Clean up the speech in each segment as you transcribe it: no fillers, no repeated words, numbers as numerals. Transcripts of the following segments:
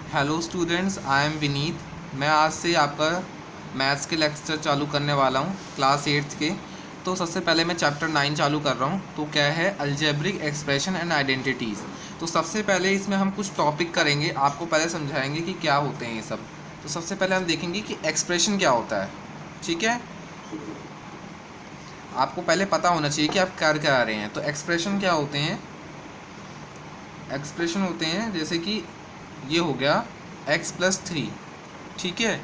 Hello students, I am Vineet. मैं आज से आपका मैथ्स के लेक्चर चालू करने वाला हूँ क्लास 8th के। तो सबसे पहले मैं चैप्टर 9 चालू कर रहा हूँ। तो क्या है अलजेब्रिक एक्सप्रेशन एंड आइडेंटिटीज़। तो सबसे पहले इसमें हम कुछ टॉपिक करेंगे, आपको पहले समझाएंगे कि क्या होते हैं ये सब। तो सबसे पहले हम देखेंगे कि एक्सप्रेशन क्या होता है। ठीक है, आपको पहले पता होना चाहिए कि आप कर क्या रहे हैं। तो एक्सप्रेशन क्या होते हैं? एक्सप्रेशन होते हैं जैसे कि ये हो गया x+3। ठीक है,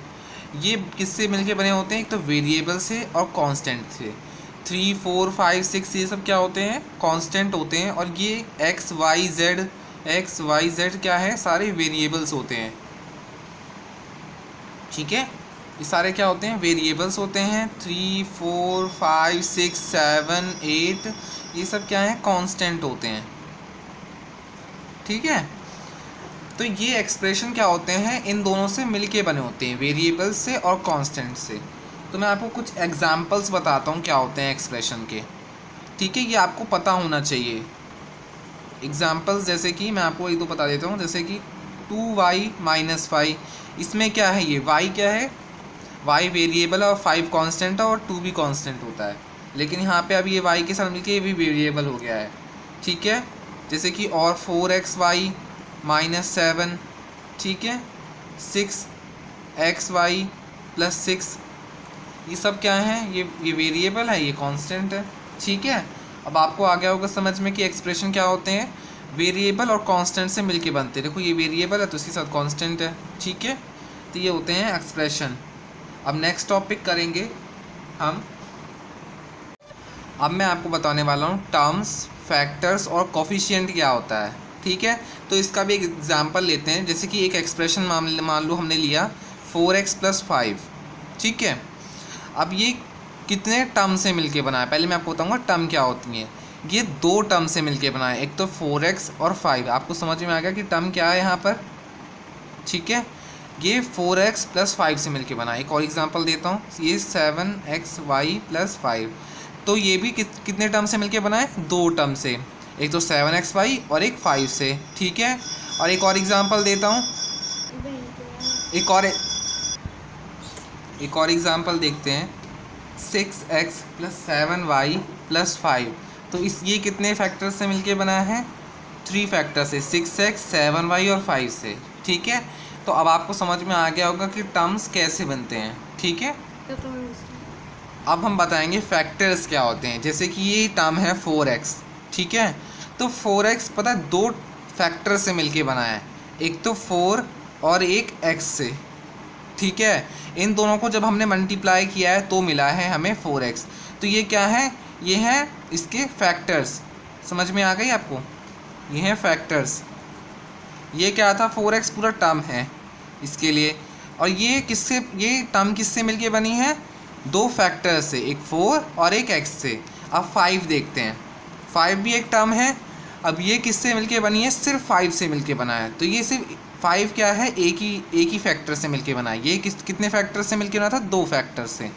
ये किससे मिलके बने होते हैं? एक तो वेरिएबल से और कांस्टेंट से। 3, 4, 5, 6 ये सब क्या होते हैं? कांस्टेंट होते हैं। और ये x y z क्या है? सारे वेरिएबल्स होते हैं। ठीक है, ये सारे क्या होते हैं? वेरिएबल्स होते हैं। 3, 4, 5, 6, 7, 8 ये सब क्या है? कांस्टेंट होते हैं। ठीक है, तो ये एक्सप्रेशन क्या होते हैं? इन दोनों से मिलके बने होते हैं, वेरिएबल से और कांस्टेंट से। तो मैं आपको कुछ एग्जांपल्स बताता हूँ क्या होते हैं एक्सप्रेशन के। ठीक है, ये आपको पता होना चाहिए। एग्जांपल्स जैसे कि मैं आपको एक दो बता देता हूँ, जैसे कि 2y - 5। इसमें क्या है? ये y क्या है? y वेरिएबल है और 5 कांस्टेंट है और 2 भी कांस्टेंट होता है। लेकिन यहाँ पे अब ये y के साथ मिलके ये भी वेरिएबल हो गया है। ठीक है, जैसे कि और 4xy - 7। ठीक है, 6xy + 6 ये सब क्या है? ये वेरिएबल है, ये कांस्टेंट है। ठीक है, अब आपको आ गया होगा समझ में कि एक्सप्रेशन क्या होते हैं? वेरिएबल और कांस्टेंट से मिलके बनते हैं। देखो ये वेरिएबल है तो इसके साथ कांस्टेंट है। ठीक है, तो ये होते हैं एक्सप्रेशन। अब नेक्स्ट टॉपिक करेंगे हम। अब मैं आपको बताने वाला हूँ टर्म्स, फैक्टर्स और कोफिशिएंट क्या होता है। ठीक है, तो इसका भी एक एग्जांपल लेते हैं। जैसे कि एक एक्सप्रेशन मान लो हमने लिया 4x + 5। ठीक है, अब ये कितने टर्म से मिलके बना है? पहले मैं आपको बताऊंगा टर्म क्या होती हैं। ये दो टर्म से मिलके बना है, एक तो 4x और 5। आपको समझ में आ गया कि टर्म क्या है यहाँ पर? ठीक है, ये 4x + 5 से मिलके बना है। एक और एग्जांपल देता हूँ, ये 7xy + 5। तो ये भी कितने टर्म से मिलके बना है? दो टर्म से, एक तो 7xy और एक 5 से। ठीक है, और एक और एग्जांपल देता हूँ, एक और एग्जांपल देखते हैं, 6x + 7y + 5। तो ये कितने फैक्टर से मिलके बना है? 3 फैक्टर से, 6x 7y और 5 से। ठीक है, तो अब आपको समझ में आ गया होगा कि टर्म्स कैसे बनते हैं। ठीक है, अब हम बताएंगे फैक्टर्स क्या होते हैं। जैसे कि ये टर्म है 4x। ठीक है, तो 4x पता है दो फैक्टर से मिलके बना है, एक तो 4 और एक x से। ठीक है, इन दोनों को जब हमने मल्टीप्लाई किया है तो मिला है हमें 4x। तो ये क्या है? ये है इसके फैक्टर्स। समझ में आ गई आपको? ये हैं फैक्टर्स। ये क्या था? 4x पूरा टर्म है इसके लिए। और ये टर्म किससे मिलके बनी है? दो फैक्टर से, एक 4 और एक x से। अब 5 देखते हैं, 5 भी एक टर्म है। अब ये किससे मिलके बनी है? सिर्फ 5 से मिलके बना है। तो ये सिर्फ 5 क्या है? एक ही फैक्टर से मिलके बना है। ये कितने फैक्टर से मिलके बना था? दो फैक्टर से।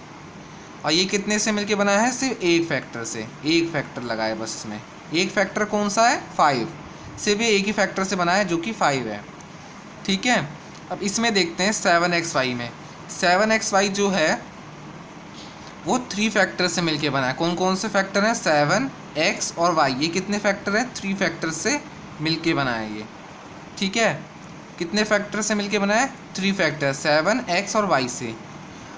और ये कितने से मिलके बना है? सिर्फ एक फैक्टर से। एक फैक्टर लगाए बस इसमें। एक फैक्टर कौन सा है? 5। सिर्फ ये एक ही फैक्टर से बना है जो कि 5 है। ठीक है, अब इसमें देखते हैं 7xy में। 7xy जो है वो 3 फैक्टर से मिलके बना है। कौन कौन से फैक्टर हैं? 7, x और y। ये कितने फैक्टर हैं? 3 फैक्टर से मिलके बना है ये। ठीक है, कितने फैक्टर से मिलके बना है? 3 फैक्टर, 7, x और y से।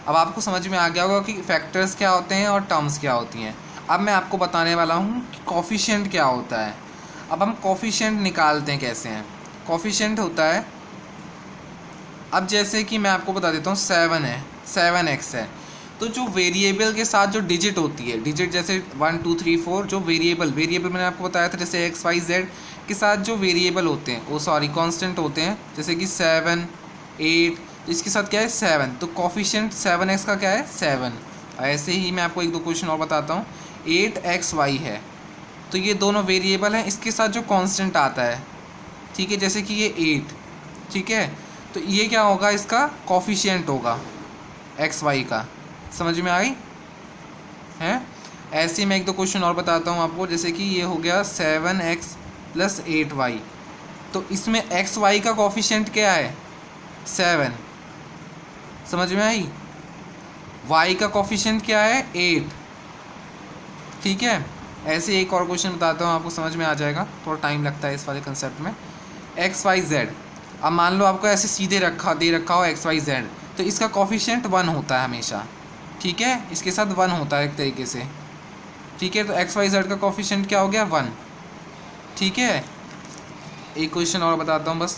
अब आपको समझ में आ गया होगा कि फैक्टर्स क्या होते हैं और टर्म्स क्या होती हैं। अब मैं आपको बताने वाला हूँ कि कोफिशिएंट क्या होता है। अब हम कोफिशिएंट निकालते हैं कैसे हैं। कोफिशिएंट होता है, अब जैसे कि मैं आपको बता देता हूँ 7 है, 7x है। तो जो वेरिएबल के साथ जो डिजिट होती है, डिजिट जैसे 1, 2, 3, 4 जो वेरिएबल मैंने आपको बताया था, जैसे x, y, z के साथ जो वेरिएबल होते हैं वो कांस्टेंट होते हैं। जैसे कि 7, 8, तो इसके साथ क्या है? 7। तो कोफिशिएंट 7x का क्या है? 7। ऐसे ही मैं आपको एक दो क्वेश्चन और बताता हूँ। 8xy है, तो ये दोनों वेरिएबल हैं, इसके साथ जो कांस्टेंट आता है। ठीक है, जैसे कि ये 8। ठीक है, तो ये क्या होगा? इसका कोफिशिएंट होगा xy का। समझ में आई है? ऐसे ही मैं एक दो क्वेश्चन और बताता हूँ आपको। जैसे कि ये हो गया 7x + 8y। तो इसमें xy का कोफिशिएंट क्या है? 7, समझ में आई। y का कोफिशिएंट क्या है 8, ठीक है। ऐसे एक और क्वेश्चन बताता हूँ, आपको समझ में आ जाएगा, थोड़ा टाइम लगता है इस वाले कंसेप्ट में। एक्स वाई जेड, अब मान लो आपको ऐसे सीधे दे रखा हो एक्स वाई जेड, तो इसका कोफिशिएंट 1 होता है हमेशा, ठीक है, इसके साथ 1 होता है एक तरीके से, ठीक है। तो एक्स वाई जेड का कोफिशिएंट क्या हो गया 1, ठीक है। एक क्वेश्चन और बताता हूँ बस।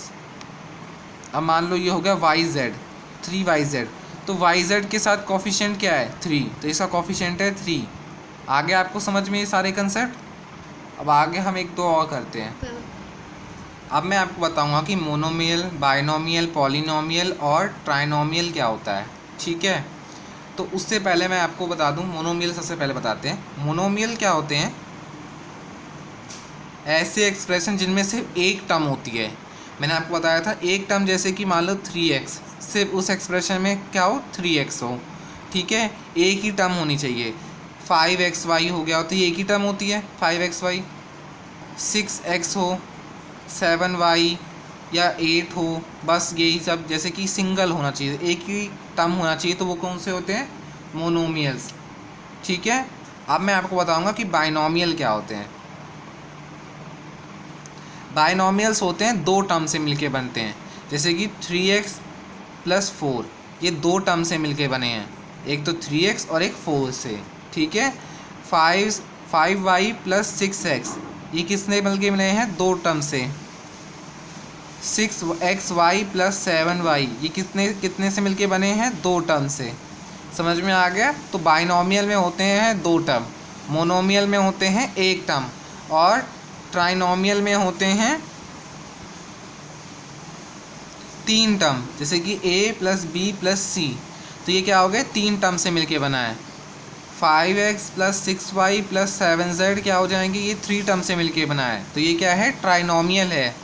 अब मान लो ये हो गया वाई जेड, 3yz, तो yz के साथ कोफिशिएंट क्या है 3, तो इसका कोफिशिएंट है 3। आगे आपको समझ में ये सारे कंसेप्ट। अब आगे हम एक दो और करते हैं। अब मैं आपको बताऊंगा कि मोनोमियल, बाइनोमियल, पॉलिनोमियल और ट्राइनोमियल क्या होता है, ठीक है। तो उससे पहले मैं आपको बता दूं, मोनोमियल सबसे पहले बताते हैं। मोनोमियल क्या होते हैं, ऐसे एक्सप्रेशन जिनमें सिर्फ एक टर्म होती है। मैंने आपको बताया था एक टर्म, जैसे कि मान लो 3x, सिर्फ उस एक्सप्रेशन में क्या हो 3x हो, ठीक है, एक ही टर्म होनी चाहिए। 5xy हो गया तो ये एक ही टर्म होती है 5xy। 6x हो, 7y या 8 हो, बस यही सब, जैसे कि सिंगल होना चाहिए, एक ही टर्म होना चाहिए, तो वो कौन से होते हैं मोनोमियल्स, ठीक है। अब मैं आपको बताऊंगा कि बाइनोमियल क्या होते हैं। बाइनोमियल्स होते हैं दो टर्म से मिलके बनते हैं, जैसे कि 3x + 4, ये दो टर्म से मिलके बने हैं, एक तो 3x और एक 4 से, ठीक है। 5y + 6x, ये किसने मिलके बने हैं दो टर्म से। 6xy + 7y, ये कितने से मिलके बने हैं दो टर्म से, समझ में आ गया। तो बाइनोमियल में होते हैं दो टर्म, मोनोमियल में होते हैं एक टर्म, और ट्राइनोमियल में होते हैं 3 टर्म, जैसे कि a + b + c, तो ये क्या हो गया 3 टर्म से मिलके बना है। 5x + 6y + 7z क्या हो जाएंगे, ये 3 टर्म से मिलके बना है, तो ये क्या है ट्राइनोमियल है।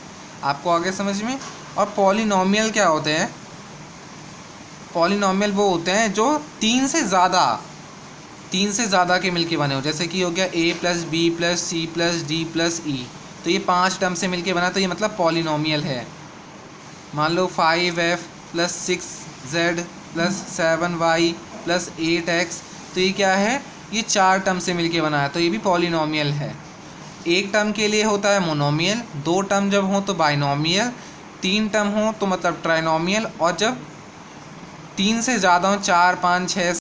आपको आगे समझ में। और पॉलिनोमियल क्या होते हैं, पॉलिनोमियल वो होते हैं जो 3 से ज़्यादा के मिलके बने हो, जैसे कि हो गया a + b + c + d + e, तो ये 5 टर्म से मिलके बना, तो ये मतलब पॉलिनोमियल है। मान लो 5f + 6z + 7y + 8x, तो ये क्या है, ये 4 टर्म से मिलके बना है, तो ये भी पॉलिनोमियल है। एक टर्म के लिए होता है मोनोमियल, 2 टर्म जब हो तो बाइनोमियल, 3 टर्म हो तो मतलब ट्राइनोमियल, और जब 3 से ज़्यादा हो 4, 5, 6,